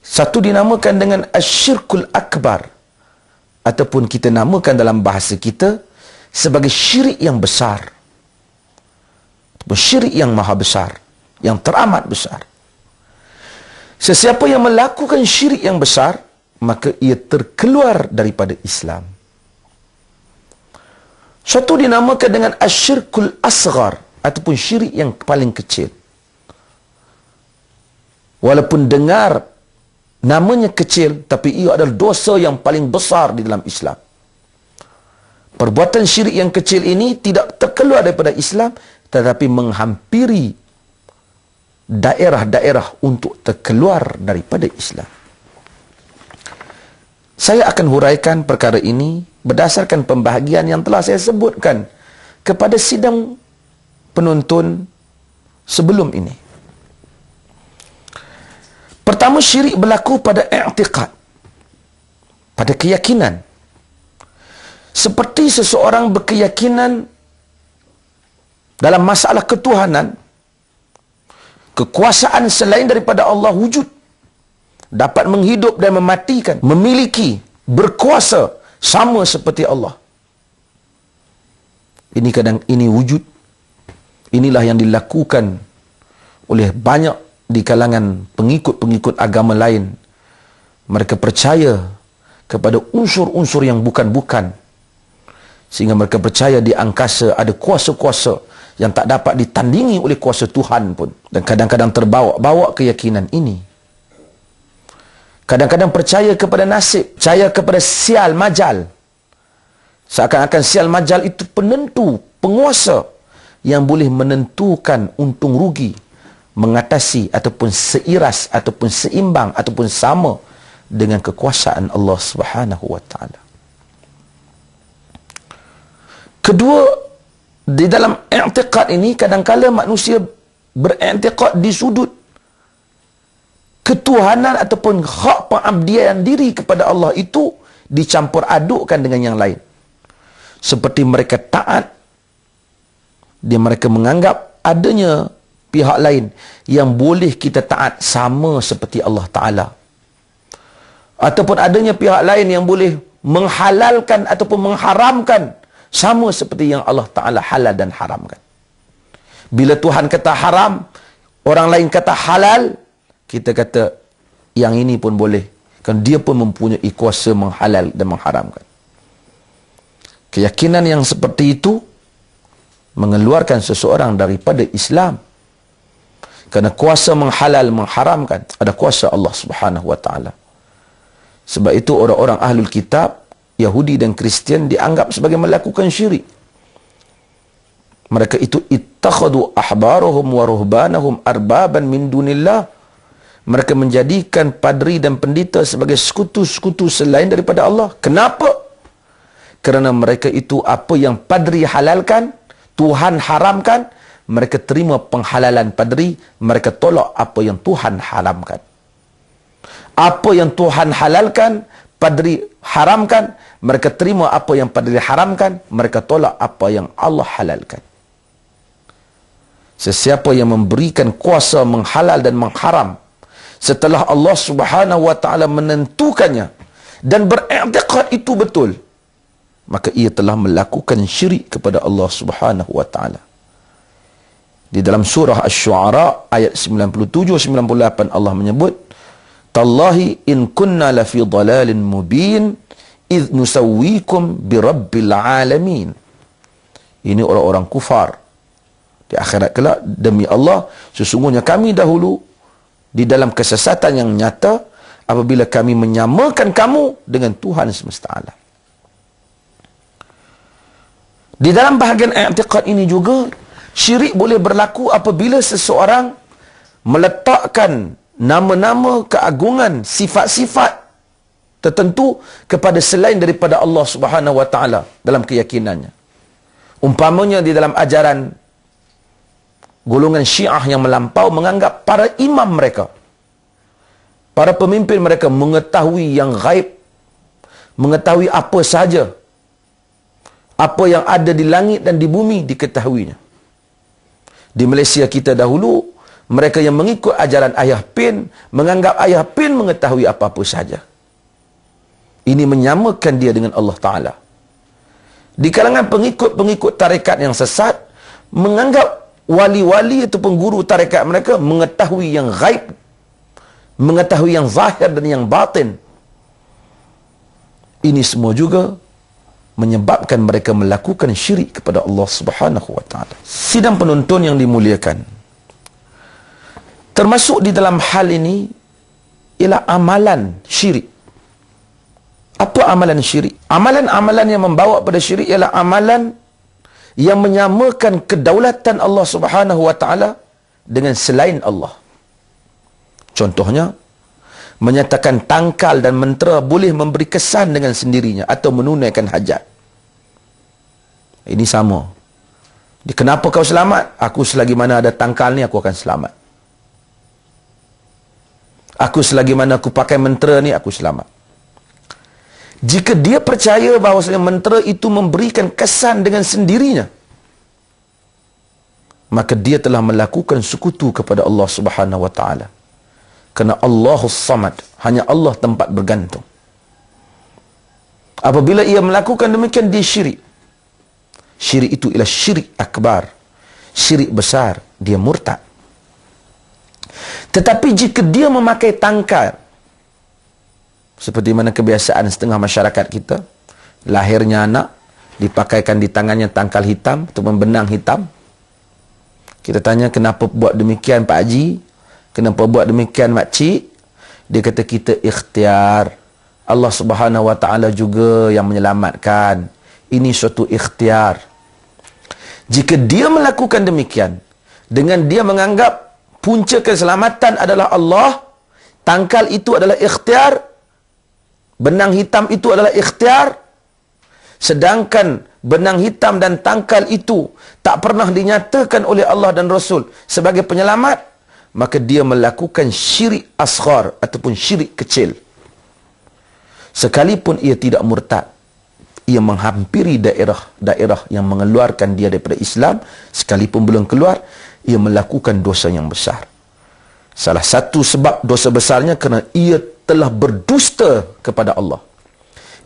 Satu dinamakan dengan asyirkul akbar, ataupun kita namakan dalam bahasa kita sebagai syirik yang besar, ataupun syirik yang maha besar, yang teramat besar. Sesiapa yang melakukan syirik yang besar, maka ia terkeluar daripada Islam. Satu dinamakan dengan asyirkul asghar, ataupun syirik yang paling kecil. Walaupun dengar namanya kecil, tapi ia adalah dosa yang paling besar di dalam Islam. Perbuatan syirik yang kecil ini tidak terkeluar daripada Islam, tetapi menghampiri daerah-daerah untuk terkeluar daripada Islam. Saya akan huraikan perkara ini berdasarkan pembahagian yang telah saya sebutkan kepada sidang penonton sebelum ini. Pertama, syirik berlaku pada i'tiqad, pada keyakinan. Seperti seseorang berkeyakinan dalam masalah ketuhanan, kekuasaan selain daripada Allah wujud, dapat menghidup dan mematikan, memiliki, berkuasa sama seperti Allah. Ini wujud. Inilah yang dilakukan oleh banyak di kalangan pengikut-pengikut agama lain. Mereka percaya kepada unsur-unsur yang bukan-bukan, sehingga mereka percaya di angkasa ada kuasa-kuasa yang tak dapat ditandingi oleh kuasa Tuhan pun. Dan kadang-kadang terbawa-bawa keyakinan ini. Kadang-kadang percaya kepada nasib, percaya kepada sial majal. Seakan-akan sial majal itu penentu, penguasa yang boleh menentukan untung rugi, mengatasi ataupun seiras ataupun seimbang ataupun sama dengan kekuasaan Allah Subhanahu wa taala. Kedua, di dalam i'tiqad ini kadang-kala manusia beriktikad di sudut ketuhanan ataupun hak pengabdian diri kepada Allah itu dicampur adukkan dengan yang lain. Seperti mereka taat, mereka menganggap adanya pihak lain yang boleh kita taat sama seperti Allah Ta'ala. Ataupun adanya pihak lain yang boleh menghalalkan ataupun mengharamkan sama seperti yang Allah Ta'ala halal dan haramkan. Bila Tuhan kata haram, orang lain kata halal, kita kata yang ini pun boleh. Kan dia pun mempunyai kuasa menghalal dan mengharamkan. Keyakinan yang seperti itu mengeluarkan seseorang daripada Islam. Kerana kuasa menghalal, mengharamkan ada kuasa Allah Subhanahu wa taala. Sebab itu orang-orang ahlul kitab, Yahudi dan Kristian dianggap sebagai melakukan syirik. Mereka itu ittakhadu ahbarahum wa ruhbanahum arbaban min dunillah. Mereka menjadikan padri dan pendeta sebagai sekutu-sekutu selain daripada Allah. Kenapa? Kerana mereka itu apa yang padri halalkan, Tuhan haramkan, mereka terima penghalalan padri, mereka tolak apa yang Tuhan haramkan. Apa yang Tuhan halalkan, padri haramkan, mereka terima apa yang padri haramkan, mereka tolak apa yang Allah halalkan. Sesiapa yang memberikan kuasa menghalal dan mengharam setelah Allah Subhanahu wa taala menentukannya dan beriktikad itu betul, maka ia telah melakukan syirik kepada Allah Subhanahu wa taala. Di dalam surah Asy-Syu'ara ayat 97-98 Allah menyebut, Tallahi in kunna lafi dhalalin mubin idh nusawwikum birabbil alamin. Ini orang-orang kufar. Di akhirat kelak, demi Allah, sesungguhnya kami dahulu di dalam kesesatan yang nyata apabila kami menyamakan kamu dengan Tuhan semesta alam. Di dalam bahagian i'tiqad ini juga, syirik boleh berlaku apabila seseorang meletakkan nama-nama, keagungan, sifat-sifat tertentu kepada selain daripada Allah Subhanahu wa taala dalam keyakinannya. Umpamanya di dalam ajaran golongan Syiah yang melampau menganggap para imam mereka, para pemimpin mereka mengetahui yang gaib, mengetahui apa sahaja, apa yang ada di langit dan di bumi diketahuinya. Di Malaysia kita dahulu, Mereka yang mengikut ajaran ayah Pin, menganggap ayah Pin mengetahui apa-apa saja. Ini menyamakan dia dengan Allah Ta'ala. Di kalangan pengikut-pengikut tarekat yang sesat, menganggap wali-wali ataupun guru tarekat mereka mengetahui yang ghaib, mengetahui yang zahir dan yang batin. Ini semua juga menyebabkan mereka melakukan syirik kepada Allah Subhanahu wa Ta'ala. Sidang penonton yang dimuliakan, termasuk di dalam hal ini ialah amalan syirik. Apa amalan syirik? Amalan-amalan yang membawa pada syirik ialah amalan yang menyamakan kedaulatan Allah Subhanahu wa Ta'ala dengan selain Allah. Contohnya, menyatakan tangkal dan mentera boleh memberi kesan dengan sendirinya atau menunaikan hajat. Ini sama. Kenapa kau selamat? Aku selagi mana ada tangkal ni, aku akan selamat. Aku selagi mana aku pakai mentera ni, aku selamat. Jika dia percaya bahawasanya mentera itu memberikan kesan dengan sendirinya, maka dia telah melakukan sekutu kepada Allah Subhanahu wa Ta'ala. Kerana Allahus Samad, hanya Allah tempat bergantung. Apabila ia melakukan demikian, dia syirik. Syirik itu ialah syirik akbar, syirik besar, dia murtad. Tetapi jika dia memakai tangkal, seperti mana kebiasaan setengah masyarakat kita, lahirnya anak, dipakaikan di tangannya tangkal hitam atau benang hitam. Kita tanya, kenapa buat demikian Pak Haji? Kenapa buat demikian Makcik? Dia kata, kita ikhtiar. Allah Subhanahu wa Ta'ala juga yang menyelamatkan. Ini suatu ikhtiar. Jika dia melakukan demikian, dengan dia menganggap punca keselamatan adalah Allah, tangkal itu adalah ikhtiar, benang hitam itu adalah ikhtiar, sedangkan benang hitam dan tangkal itu tak pernah dinyatakan oleh Allah dan Rasul sebagai penyelamat, maka dia melakukan syirik asghar ataupun syirik kecil. Sekalipun ia tidak murtad, ia menghampiri daerah yang mengeluarkan dia daripada Islam, sekalipun belum keluar, ia melakukan dosa yang besar. Salah satu sebab dosa besarnya kerana ia telah berdusta kepada Allah.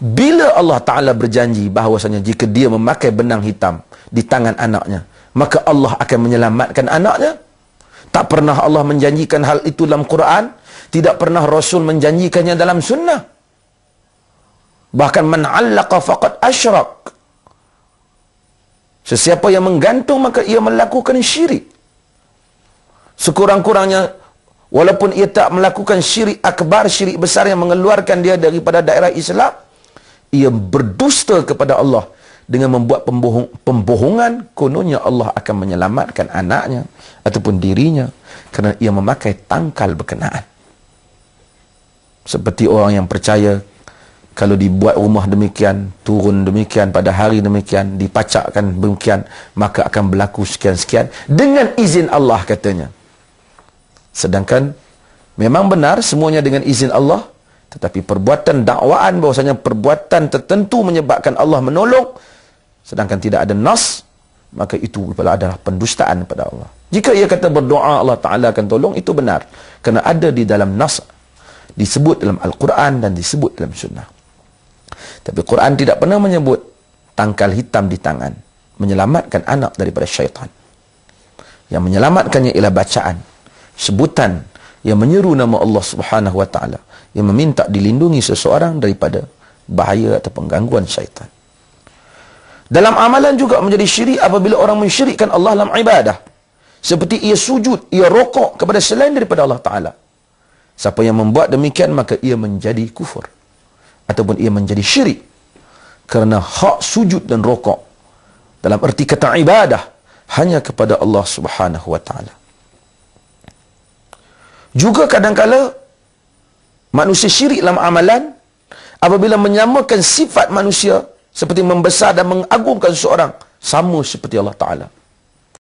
Bila Allah Ta'ala berjanji bahawasanya jika dia memakai benang hitam di tangan anaknya, maka Allah akan menyelamatkan anaknya. Tak pernah Allah menjanjikan hal itu dalam Quran, tidak pernah Rasul menjanjikannya dalam sunnah. Bahkan man 'allaqa faqad asyrak. Sesiapa yang menggantung, maka ia melakukan syirik. Sekurang-kurangnya, walaupun ia tak melakukan syirik akbar, syirik besar yang mengeluarkan dia daripada daerah Islam, ia berdusta kepada Allah dengan membuat pembohongan, kononnya Allah akan menyelamatkan anaknya ataupun dirinya kerana ia memakai tangkal berkenaan. Seperti orang yang percaya kalau dibuat rumah demikian, turun demikian, pada hari demikian, dipacakkan demikian, maka akan berlaku sekian-sekian dengan izin Allah, katanya. Sedangkan memang benar semuanya dengan izin Allah, tetapi perbuatan dakwaan bahwasanya perbuatan tertentu menyebabkan Allah menolong, sedangkan tidak ada nas, maka itu adalah pendustaan pada Allah. Jika ia kata berdoa Allah Ta'ala akan tolong, itu benar, kerana ada di dalam nas, disebut dalam Al-Quran dan disebut dalam sunnah. Tapi Quran tidak pernah menyebut tangkal hitam di tangan menyelamatkan anak daripada syaitan. Yang menyelamatkannya ialah bacaan, sebutan yang menyeru nama Allah Subhanahu wa Ta'ala, yang meminta dilindungi seseorang daripada bahaya atau penggangguan syaitan. Dalam amalan juga menjadi syirik apabila orang mensyirikkan Allah dalam ibadah. Seperti ia sujud, ia rokok kepada selain daripada Allah Ta'ala. Siapa yang membuat demikian, maka ia menjadi kufur ataupun ia menjadi syirik. Kerana hak sujud dan rokok dalam erti kata ibadah hanya kepada Allah Subhanahu wa Ta'ala. Juga kadang-kala manusia syirik dalam amalan apabila menyamakan sifat manusia seperti membesar dan mengagungkan seorang sama seperti Allah Ta'ala.